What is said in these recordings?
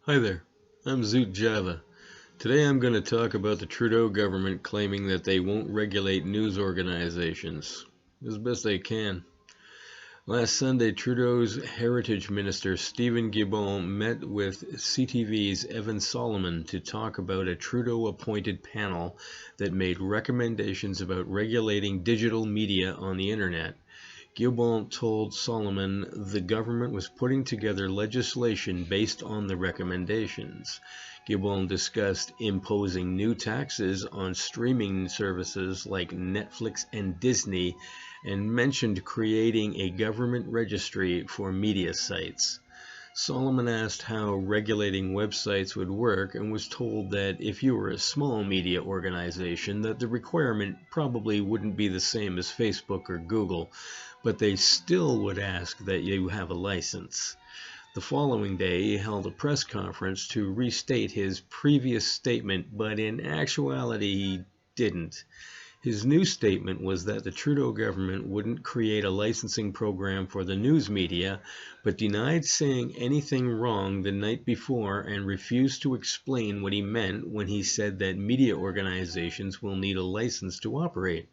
Hi there, I'm Zoot Java. Today I'm going to talk about the Trudeau government claiming that they won't regulate news organizations as best they can. Last Sunday, Trudeau's Heritage Minister Stephen Guilbeault met with CTV's Evan Solomon to talk about a Trudeau-appointed panel that made recommendations about regulating digital media on the internet. Guilbeault told Solomon the government was putting together legislation based on the recommendations. Guilbeault discussed imposing new taxes on streaming services like Netflix and Disney and mentioned creating a government registry for media sites. Solomon asked how regulating websites would work and was told that if you were a small media organization that the requirement probably wouldn't be the same as Facebook or Google, but they still would ask that you have a license. The following day he held a press conference to restate his previous statement, but in actuality he didn't. His new statement was that the Trudeau government wouldn't create a licensing program for the news media, but denied saying anything wrong the night before and refused to explain what he meant when he said that media organizations will need a license to operate.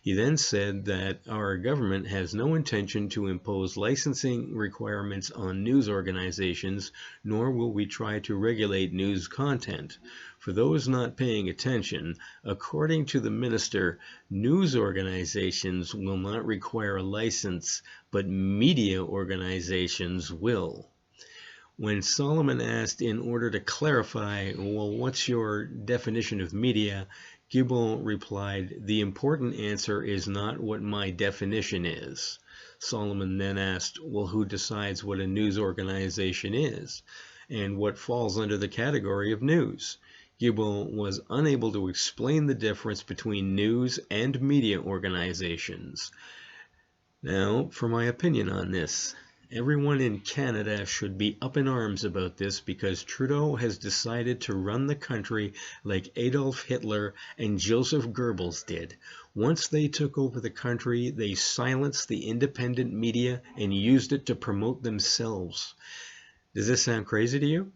He then said that our government has no intention to impose licensing requirements on news organizations, nor will we try to regulate news content. For those not paying attention, according to the minister, news organizations will not require a license, but media organizations will. When Solomon asked in order to clarify, well, what's your definition of media, Guilbeault replied, the important answer is not what my definition is. Solomon then asked, well, who decides what a news organization is, and what falls under the category of news? Guilbeault was unable to explain the difference between news and media organizations. Now, for my opinion on this. Everyone in Canada should be up in arms about this because Trudeau has decided to run the country like Adolf Hitler and Joseph Goebbels did. Once they took over the country, they silenced the independent media and used it to promote themselves. Does this sound crazy to you?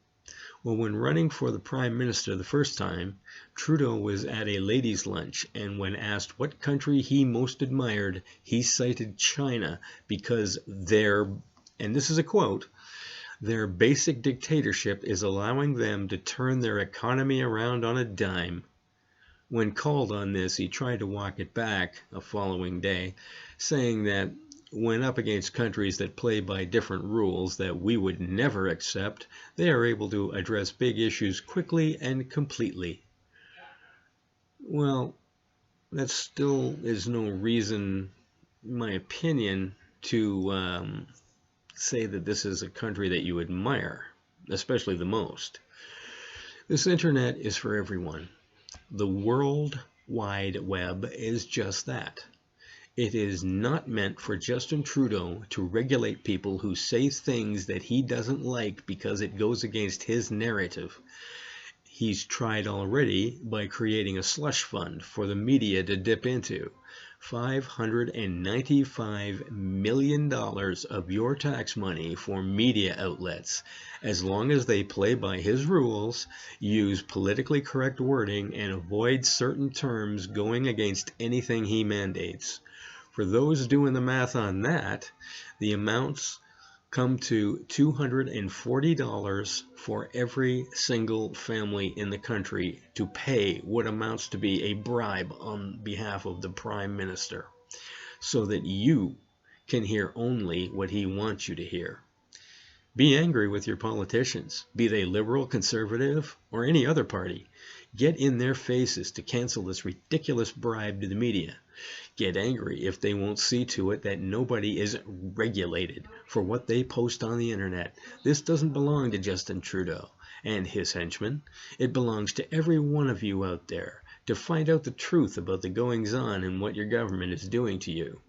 Well, when running for the Prime Minister the first time, Trudeau was at a ladies' lunch, and when asked what country he most admired, he cited China because and this is a quote, their basic dictatorship is allowing them to turn their economy around on a dime. When called on this, he tried to walk it back the following day, saying that when up against countries that play by different rules that we would never accept, they are able to address big issues quickly and completely. Well, that still is no reason, in my opinion, to say that this is a country that you admire, especially the most. This internet is for everyone. The World Wide Web is just that. It is not meant for Justin Trudeau to regulate people who say things that he doesn't like because it goes against his narrative. He's tried already by creating a slush fund for the media to dip into. $595 million of your tax money for media outlets, as long as they play by his rules, use politically correct wording, and avoid certain terms going against anything he mandates. For those doing the math on that, the amounts come to $240 for every single family in the country to pay what amounts to be a bribe on behalf of the Prime Minister, so that you can hear only what he wants you to hear. Be angry with your politicians, be they liberal, conservative, or any other party. Get in their faces to cancel this ridiculous bribe to the media. Get angry if they won't see to it that nobody is regulated for what they post on the internet. This doesn't belong to Justin Trudeau and his henchmen. It belongs to every one of you out there to find out the truth about the goings-on and what your government is doing to you.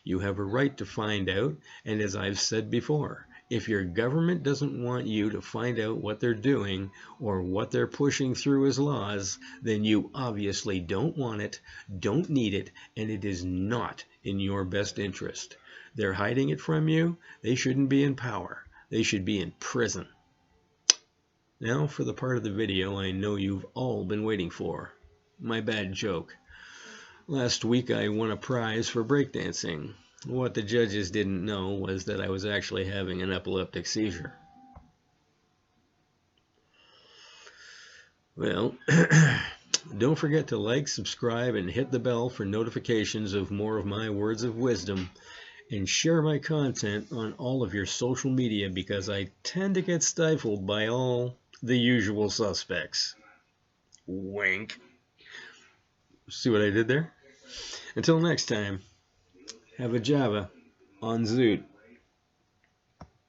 You have a right to find out, and as I've said before, if your government doesn't want you to find out what they're doing or what they're pushing through as laws, then you obviously don't want it, don't need it, and it is not in your best interest. They're hiding it from you. They shouldn't be in power. They should be in prison. Now for the part of the video I know you've all been waiting for. My bad joke. Last week I won a prize for breakdancing. What the judges didn't know was that I was actually having an epileptic seizure. Well, don't forget to like, subscribe, and hit the bell for notifications of more of my words of wisdom, and share my content on all of your social media because I tend to get stifled by all the usual suspects. Wink. See what I did there? Until next time, have a Java on Zoot.